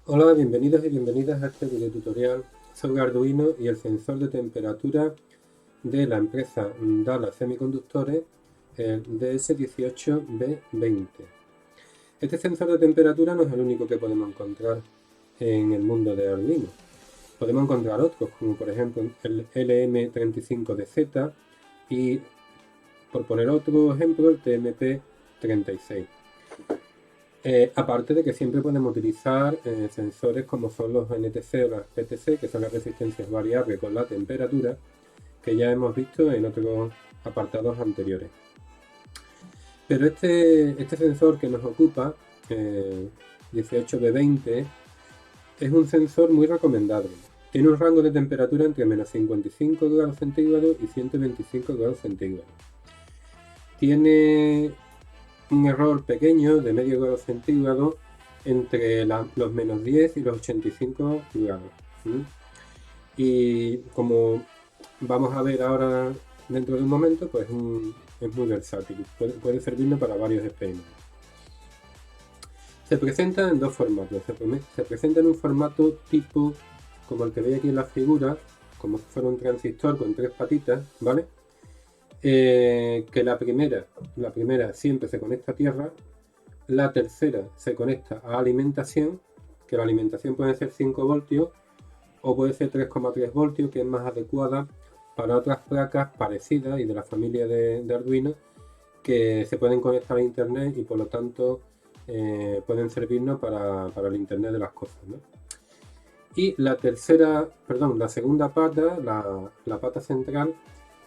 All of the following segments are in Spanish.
Hola, bienvenidos y bienvenidas a este video tutorial sobre Arduino y el sensor de temperatura de la empresa Dallas Semiconductores, el DS18B20. Este sensor de temperatura no es el único que podemos encontrar en el mundo de Arduino. Podemos encontrar otros, como por ejemplo el LM35DZ y, por poner otro ejemplo, el TMP36. Aparte de que siempre podemos utilizar sensores como son los NTC o las PTC, que son las resistencias variables con la temperatura, que ya hemos visto en otros apartados anteriores. Pero este sensor que nos ocupa, 18B20, es un sensor muy recomendable. Tiene un rango de temperatura entre menos 55 grados centígrados y 125 grados centígrados. Tiene un error pequeño de medio grado centígrado entre los menos 10 y los 85 grados. Y como vamos a ver ahora dentro de un momento, pues es muy versátil, puede servirnos para varios experimentos. Se presenta en dos formatos. Se presenta en un formato tipo como el que veis aquí en la figura, como si fuera un transistor con tres patitas, ¿vale? Que la primera siempre se conecta a tierra, la tercera se conecta a alimentación, que la alimentación puede ser 5 voltios o puede ser 3,3 voltios, que es más adecuada para otras placas parecidas y de la familia de Arduino que se pueden conectar a internet y por lo tanto pueden servirnos para el internet de las cosas, ¿no? Y la segunda pata, la pata central,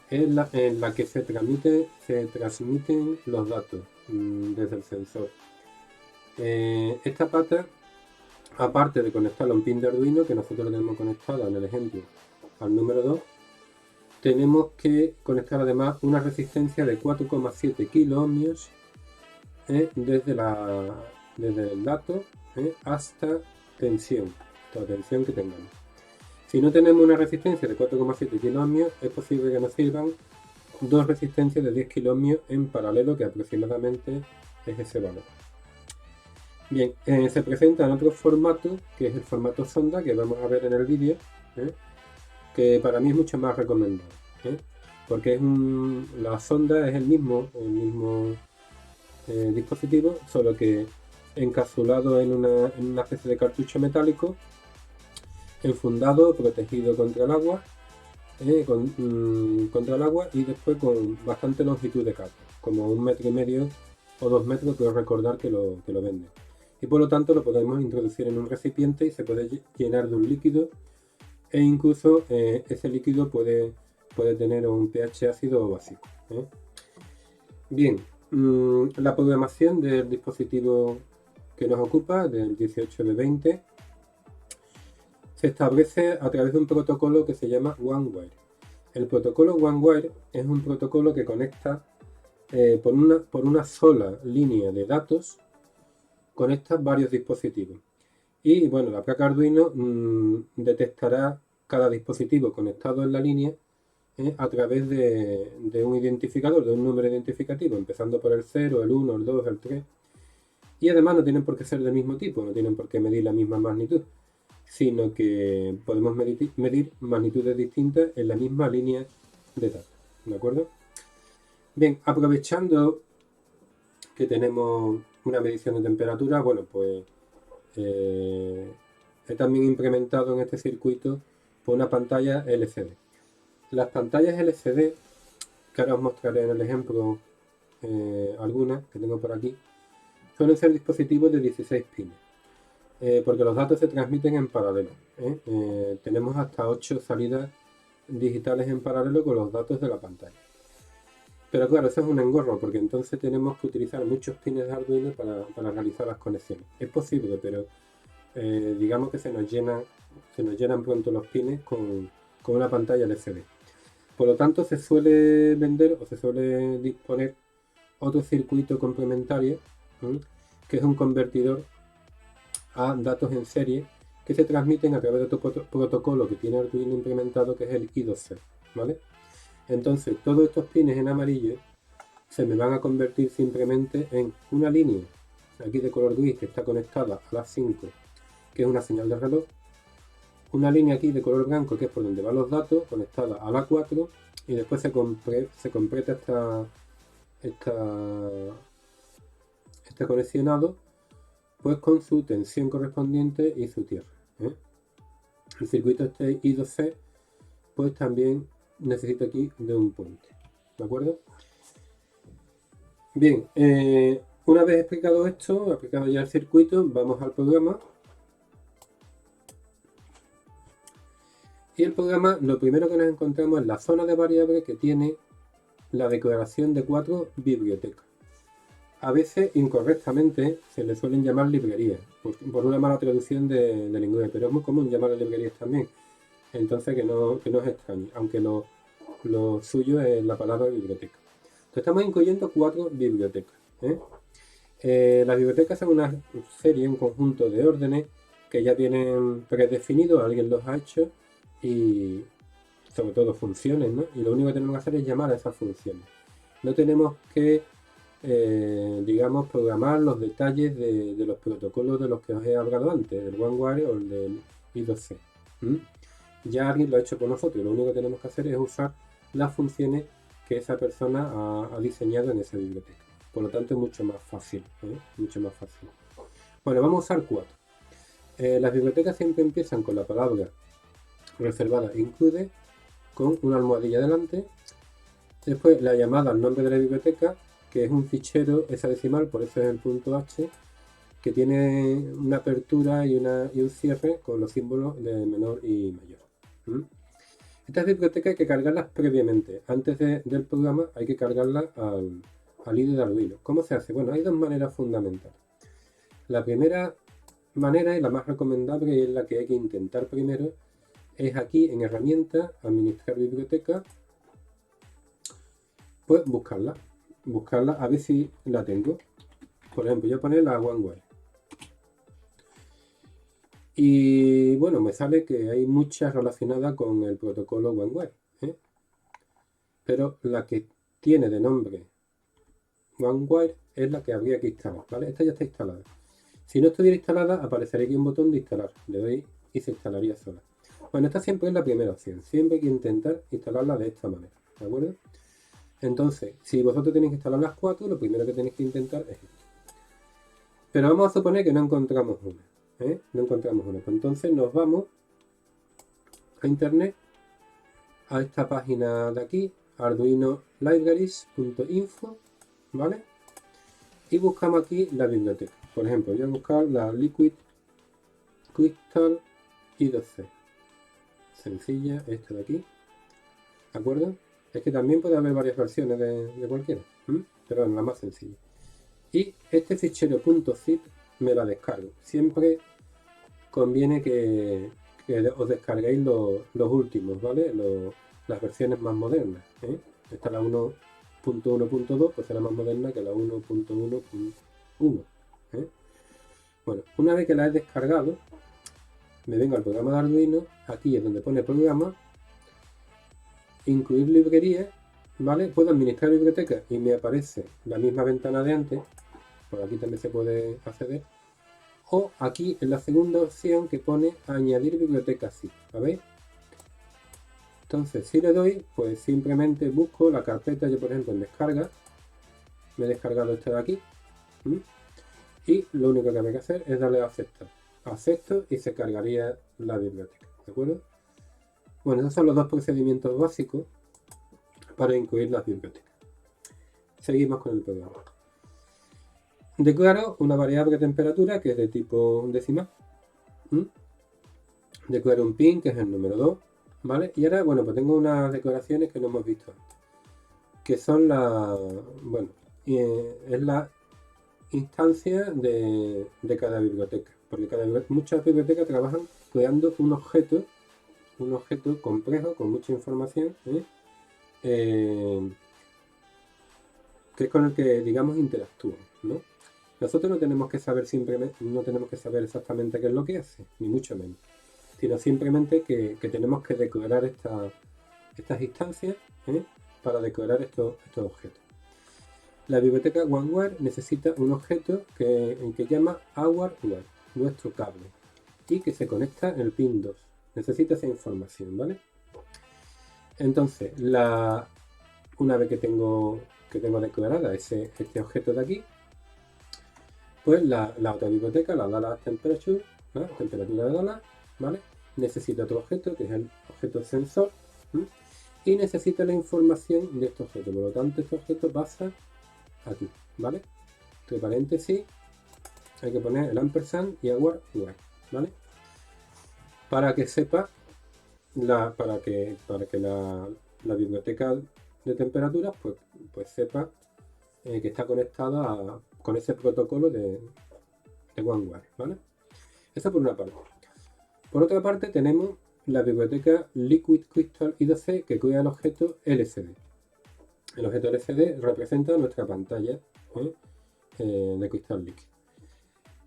es en la que se transmiten los datos desde el sensor. Esta pata, aparte de conectarlo a un pin de Arduino, que nosotros lo tenemos conectado en el ejemplo al número 2, tenemos que conectar además una resistencia de 4,7 kiloohmios desde el dato hasta tensión, la tensión que tengamos. Si no tenemos una resistencia de 4,7 kiloohmios, es posible que nos sirvan dos resistencias de 10 kiloohmios en paralelo, que aproximadamente es ese valor. Bien, se presenta en otro formato, que es el formato sonda, que vamos a ver en el vídeo, que para mí es mucho más recomendado, porque la sonda es el mismo dispositivo, solo que encapsulado en una especie de cartucho metálico, enfundado, protegido contra el agua, y después con bastante longitud de cable, como 1,5 metros o 2 metros, creo recordar que lo venden. Y por lo tanto lo podemos introducir en un recipiente y se puede llenar de un líquido, e incluso ese líquido puede tener un pH ácido o básico. Bien, la programación del dispositivo que nos ocupa, del 18B20, se establece a través de un protocolo que se llama OneWire. El protocolo OneWire es un protocolo que conecta por una sola línea de datos, conecta varios dispositivos. Y bueno, la placa Arduino detectará cada dispositivo conectado en la línea a través de un identificador, de un número identificativo, empezando por el 0, el 1, el 2, el 3. Y además no tienen por qué ser del mismo tipo, no tienen por qué medir la misma magnitud, sino que podemos medir magnitudes distintas en la misma línea de datos, ¿de acuerdo? Bien, aprovechando que tenemos una medición de temperatura, bueno, pues he también implementado en este circuito una pantalla LCD. Las pantallas LCD, que ahora os mostraré en el ejemplo algunas que tengo por aquí, suelen ser dispositivos de 16 pines. Porque los datos se transmiten en paralelo. Tenemos hasta 8 salidas digitales en paralelo con los datos de la pantalla. Pero claro, eso es un engorro, porque entonces tenemos que utilizar muchos pines de Arduino para realizar las conexiones. Es posible, pero digamos que se nos llenan pronto los pines con una pantalla LCD. Por lo tanto, se suele vender o se suele disponer otro circuito complementario, que es un convertidor a datos en serie que se transmiten a través de otro protocolo que tiene Arduino implementado, que es el I2C, ¿vale? Entonces todos estos pines en amarillo se me van a convertir simplemente en una línea aquí de color gris que está conectada a las 5, que es una señal de reloj, una línea aquí de color blanco que es por donde van los datos, conectada a la 4, y después se completa este conexionado pues con su tensión correspondiente y su tierra. El circuito este I2C pues también necesita aquí de un puente, ¿de acuerdo? Bien, una vez explicado esto, aplicado ya el circuito, vamos al programa. Y el programa, lo primero que nos encontramos es la zona de variables que tiene la declaración de 4 bibliotecas. A veces, incorrectamente, se le suelen llamar librerías, por una mala traducción del inglés, pero es muy común llamarlas librerías también. Entonces, que no os extrañe, aunque lo suyo es la palabra biblioteca. Entonces, estamos incluyendo 4 bibliotecas. Las bibliotecas son una serie, un conjunto de órdenes que ya vienen predefinidos, alguien los ha hecho, y sobre todo funciones, ¿no? Y lo único que tenemos que hacer es llamar a esas funciones. No tenemos que, digamos, programar los detalles de los protocolos de los que os he hablado antes, del OneWire o el del I2C. Ya alguien lo ha hecho por nosotros y lo único que tenemos que hacer es usar las funciones que esa persona ha diseñado en esa biblioteca. Por lo tanto es mucho más fácil, mucho más fácil. Bueno, vamos a usar 4. Las bibliotecas siempre empiezan con la palabra reservada include, con una almohadilla delante. Después la llamada al nombre de la biblioteca, que es un fichero hexadecimal, por eso es el punto H, que tiene una apertura y un cierre con los símbolos de menor y mayor. Estas bibliotecas hay que cargarlas previamente. Antes del programa hay que cargarlas al IDE de Arduino. ¿Cómo se hace? Bueno, hay dos maneras fundamentales. La primera manera y la más recomendable, y es la que hay que intentar primero, es aquí en herramientas, administrar biblioteca, pues buscarla a ver si la tengo. Por ejemplo, yo poner la OneWire y bueno, me sale que hay muchas relacionadas con el protocolo OneWire, pero la que tiene de nombre OneWire es la que habría que instalar, ¿vale? Esta ya está instalada. Si no estuviera instalada, aparecería aquí un botón de instalar, le doy y se instalaría sola. Bueno, esta siempre es la primera opción, siempre hay que intentar instalarla de esta manera, ¿de acuerdo? Entonces, si vosotros tenéis que instalar las 4, lo primero que tenéis que intentar es esto. Pero vamos a suponer que no encontramos una, no encontramos una. Pues entonces nos vamos a internet, a esta página de aquí, arduinolibraries.info, ¿vale? Y buscamos aquí la biblioteca. Por ejemplo, voy a buscar la Liquid Crystal I2C. Sencilla, esta de aquí, ¿de acuerdo? Es que también puede haber varias versiones de cualquiera, pero es la más sencilla. Y este fichero .zip me la descargo. Siempre conviene que os descarguéis los últimos, ¿vale? Las versiones más modernas. Esta es la 1.1.2, pues será más moderna que la 1.1.1. Bueno, una vez que la he descargado, me vengo al programa de Arduino. Aquí es donde pone programa, incluir librerías, ¿vale? Puedo administrar bibliotecas y me aparece la misma ventana de antes. Por aquí también se puede acceder. O aquí en la segunda opción que pone añadir bibliotecas, sí, ¿veis? Entonces si le doy, pues simplemente busco la carpeta, yo por ejemplo en descarga, me he descargado esta de aquí, y lo único que hay que hacer es darle a aceptar. Acepto y se cargaría la biblioteca, ¿de acuerdo? Bueno, esos son los dos procedimientos básicos para incluir las bibliotecas. Seguimos con el programa. Declaro una variable de temperatura que es de tipo decimal. Declaro un pin que es el número 2, ¿vale? Y ahora, bueno, pues tengo unas declaraciones que no hemos visto antes, que son es la instancia de cada biblioteca, porque muchas bibliotecas trabajan creando un objeto complejo con mucha información, que es con el que, digamos, interactúan, ¿no? Nosotros no tenemos que saber exactamente qué es lo que hace, ni mucho menos, sino simplemente que tenemos que declarar estas instancias, para declarar estos objetos. La biblioteca OneWire necesita un objeto que llama OurWire, nuestro cable. y que se conecta en el pin 2. Necesita esa información, ¿vale? Entonces, una vez que tengo declarada este objeto de aquí, pues la otra biblioteca, la Dallas Temperature, ¿no? Temperatura de Dallas, ¿vale? Necesita otro objeto, que es el objeto sensor, ¿sí? Y necesita la información de este objeto. Por lo tanto, este objeto pasa aquí, ¿vale? Entre paréntesis, hay que poner el ampersand y agua igual, ¿vale? Para que sepa, para que la biblioteca de temperaturas pues sepa que está conectada con ese protocolo de OneWire, ¿vale? Eso por una parte. Por otra parte tenemos la biblioteca Liquid Crystal I2C que cuida el objeto LCD. El objeto LCD representa nuestra pantalla de cristal líquido.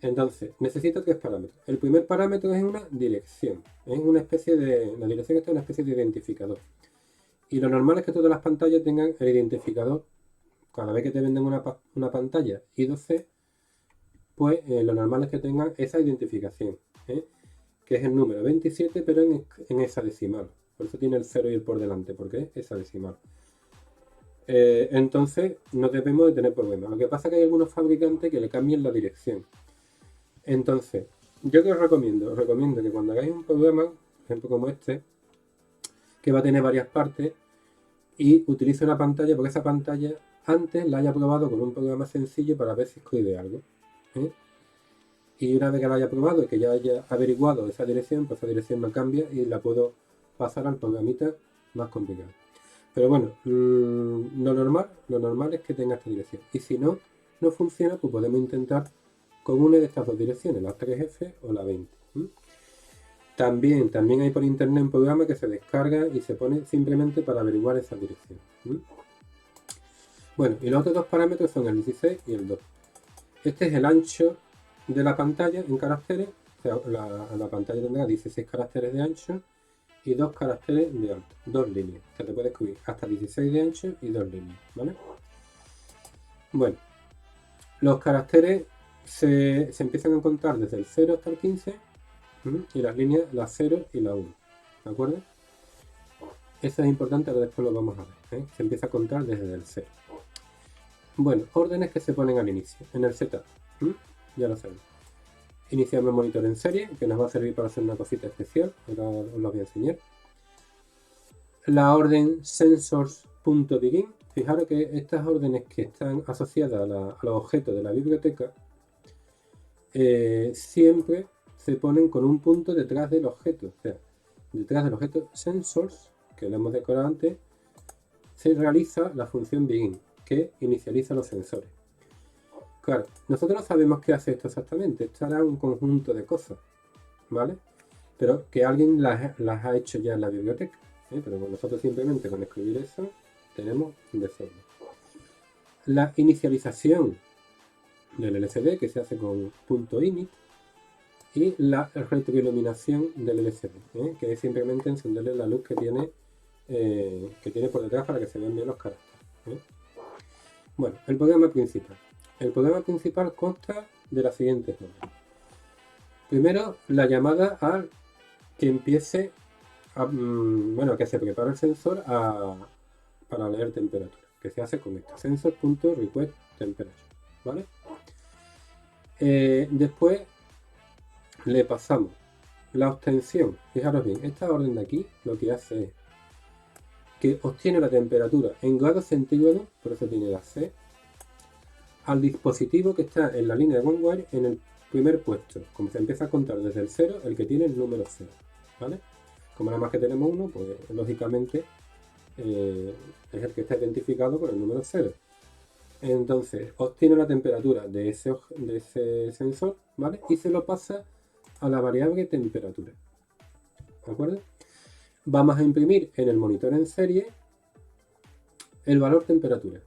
Entonces, necesito 3 parámetros. El primer parámetro es una dirección. Es una especie de... La dirección está en una especie de identificador. Y lo normal es que todas las pantallas tengan el identificador. Cada vez que te venden una pantalla I2C, pues lo normal es que tengan esa identificación, que es el número 27, pero en hexadecimal. Por eso tiene el 0 y el por delante, porque es hexadecimal. Entonces, no debemos de tener problemas. Lo que pasa es que hay algunos fabricantes que le cambien la dirección. Entonces, yo que os recomiendo que cuando hagáis un programa, por ejemplo como este, que va a tener varias partes, y utilice una pantalla, porque esa pantalla antes la haya probado con un programa sencillo para ver si escribe algo. Y una vez que la haya probado y que ya haya averiguado esa dirección, pues esa dirección no cambia y la puedo pasar al programita más complicado. Pero bueno, lo normal es que tenga esta dirección. Y si no funciona, pues podemos intentar con una de estas dos direcciones, la 3F o la 20. También hay por internet un programa que se descarga y se pone simplemente para averiguar esa dirección. Bueno, y los otros dos parámetros son el 16 y el 2. Este es el ancho de la pantalla en caracteres. O sea, la pantalla tendrá 16 caracteres de ancho y 2 caracteres de alto, 2 líneas. O sea, te puedes escribir hasta 16 de ancho y 2 líneas, ¿vale? Bueno, los caracteres se empiezan a contar desde el 0 hasta el 15 y las líneas, la 0 y la 1, ¿de acuerdo? Eso es importante, que después lo vamos a ver, Se empieza a contar desde el 0. Bueno, órdenes que se ponen al inicio, en el setup, ya lo sabemos. Iniciamos el monitor en serie, que nos va a servir para hacer una cosita especial, ahora os lo voy a enseñar. La orden sensors.begin, fijaros que estas órdenes que están asociadas a los objetos de la biblioteca siempre se ponen con un punto detrás del objeto, o sea, detrás del objeto sensors, que lo hemos decorado antes, se realiza la función begin, que inicializa los sensores. Claro, nosotros no sabemos qué hace esto exactamente, esto hará un conjunto de cosas, ¿vale? Pero que alguien las ha hecho ya en la biblioteca, pero nosotros simplemente con escribir eso tenemos un desorden. La inicialización del LCD, que se hace con .init, y la retroiluminación del LCD, que es simplemente encenderle la luz que tiene por detrás para que se vean bien los caracteres. Bueno, el programa principal. El programa principal consta de las siguientes normas. Primero, la llamada a que empiece que se prepara el sensor para leer temperatura, que se hace con esto, sensor.request_temperature, ¿vale? Después le pasamos la obtención. Fijaros bien, esta orden de aquí lo que hace es que obtiene la temperatura en grados centígrados, por eso tiene la C, al dispositivo que está en la línea de OneWire en el primer puesto. Como se empieza a contar desde el 0, el que tiene el número 0, ¿vale? Como nada más que tenemos uno, pues lógicamente es el que está identificado con el número 0. Entonces obtiene la temperatura de ese sensor, ¿vale? Y se lo pasa a la variable temperatura, ¿de acuerdo? Vamos a imprimir en el monitor en serie el valor temperatura,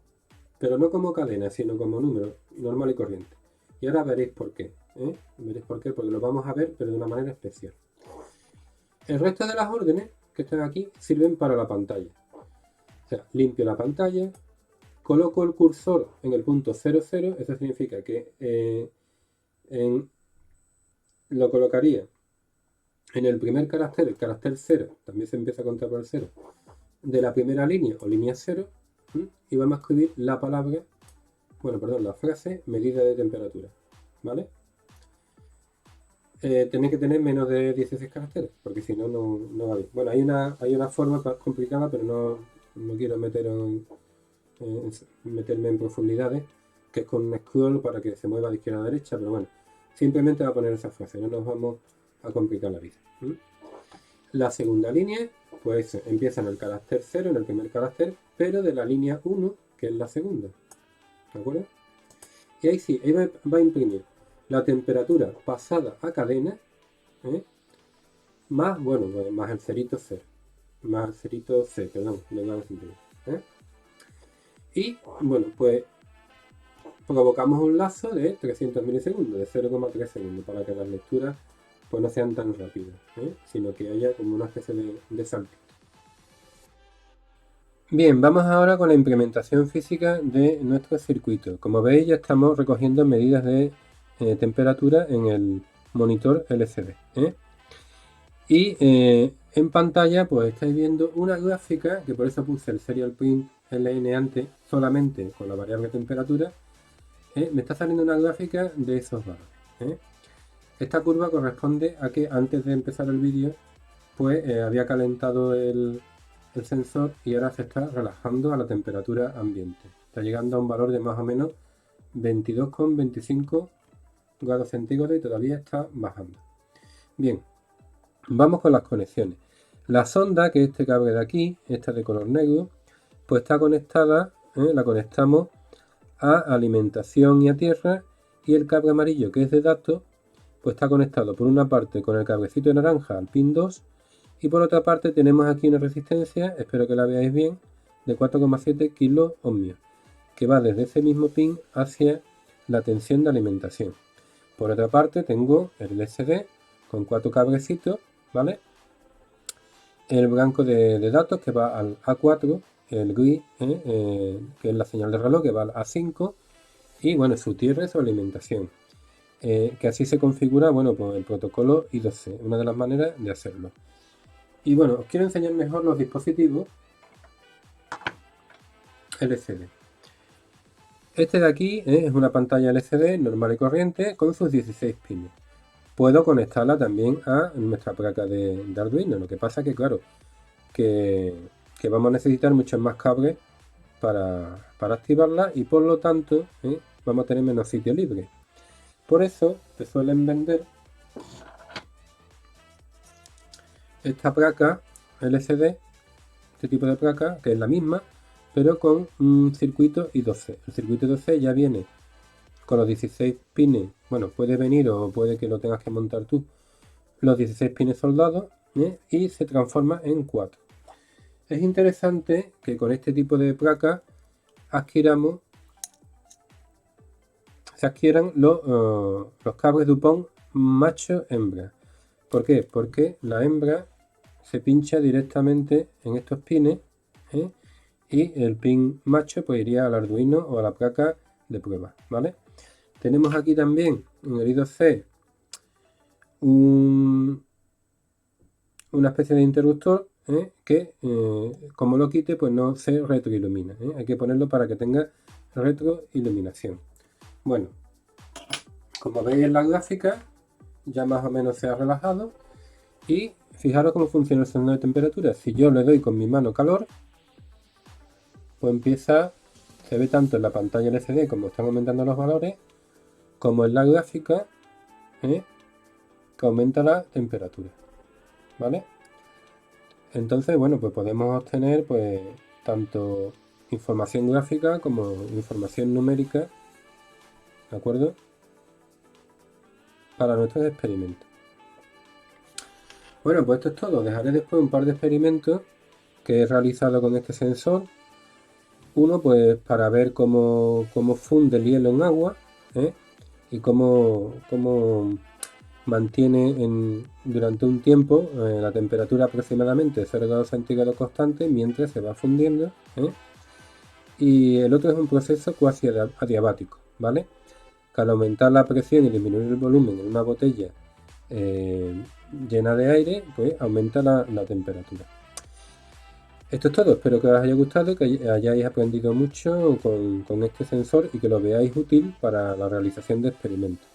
pero no como cadena, sino como número normal y corriente. Y ahora veréis por qué, veréis por qué, porque lo vamos a ver, pero de una manera especial. El resto de las órdenes que están aquí sirven para la pantalla. O sea, limpio la pantalla, coloco el cursor en el punto 00, eso significa que lo colocaría en el primer carácter, el carácter 0, también se empieza a contar por el 0, de la primera línea o línea 0, y vamos a escribir la palabra, la frase medida de temperatura, ¿vale? Tenéis que tener menos de 16 caracteres, porque si no, no va bien. Bueno, hay una forma complicada, pero no quiero meterme en profundidades, que es con un scroll para que se mueva de izquierda a derecha, pero bueno, simplemente va a poner esa frase, no nos vamos a complicar la vida. La segunda línea, pues empieza en el carácter 0, en el primer carácter, pero de la línea 1, que es la segunda, ¿de acuerdo? Y ahí sí, ahí va a imprimir la temperatura pasada a cadena, más el cerito C, más el cerito C, perdón, y bueno, pues provocamos un lazo de 300 milisegundos, de 0,3 segundos, para que las lecturas pues no sean tan rápidas, sino que haya como una especie de salto. Bien, vamos ahora con la implementación física de nuestro circuito. Como veis, ya estamos recogiendo medidas de temperatura en el monitor LCD. Y en pantalla pues estáis viendo una gráfica, que por eso puse el serial print LN antes, solamente con la variable temperatura. Me está saliendo una gráfica de esos valores. Esta curva corresponde a que antes de empezar el vídeo pues había calentado el sensor y ahora se está relajando a la temperatura ambiente. Está llegando a un valor de más o menos 22,25 grados centígrados y todavía está bajando. Bien, vamos con las conexiones. La sonda, que es este cable de aquí, esta de color negro, pues está conectada, la conectamos a alimentación y a tierra, y el cable amarillo, que es de datos, pues está conectado por una parte con el cablecito de naranja al pin 2, y por otra parte tenemos aquí una resistencia, espero que la veáis bien, de 4,7 kilo ohmios, que va desde ese mismo pin hacia la tensión de alimentación. Por otra parte tengo el LCD con 4 cablecitos, ¿vale? El blanco de datos que va al A4, el gris, que es la señal de reloj, que va al A5, y bueno, su tierra y su alimentación. Que así se configura, bueno, pues el protocolo I2C, una de las maneras de hacerlo. Y bueno, os quiero enseñar mejor los dispositivos LCD. Este de aquí es una pantalla LCD normal y corriente con sus 16 pines. Puedo conectarla también a nuestra placa de Arduino, lo que pasa que claro, que vamos a necesitar muchos más cables para activarla, y por lo tanto vamos a tener menos sitio libre. Por eso te suelen vender esta placa LCD, este tipo de placa, que es la misma, pero con un circuito I2C. El circuito I2C ya viene con los 16 pines, bueno, puede venir o puede que lo tengas que montar tú, los 16 pines soldados, y se transforma en 4. Es interesante que con este tipo de placa se adquieran los cables DuPont macho-hembra. ¿Por qué? Porque la hembra se pincha directamente en estos pines, y el pin macho pues iría al Arduino o a la placa de prueba, ¿vale? Tenemos aquí también en el I2C una especie de interruptor que como lo quite pues no se retroilumina. Hay que ponerlo para que tenga retroiluminación. Bueno, como veis en la gráfica ya más o menos se ha relajado, y fijaros cómo funciona el sensor de temperatura. Si yo le doy con mi mano calor, pues se ve tanto en la pantalla LCD como están aumentando los valores, como en la gráfica que aumenta la temperatura, ¿vale? Entonces, bueno, pues podemos obtener pues tanto información gráfica como información numérica, ¿de acuerdo? Para nuestros experimentos. Bueno, pues esto es todo. Dejaré después un par de experimentos que he realizado con este sensor. Uno, pues para ver cómo funde el hielo en agua, y cómo mantiene durante un tiempo la temperatura aproximadamente de 0 grados centígrados constante mientras se va fundiendo. Y el otro es un proceso cuasi adiabático, ¿vale? Que al aumentar la presión y disminuir el volumen en una botella llena de aire, pues aumenta la temperatura. Esto es todo, espero que os haya gustado, que hayáis aprendido mucho con este sensor y que lo veáis útil para la realización de experimentos.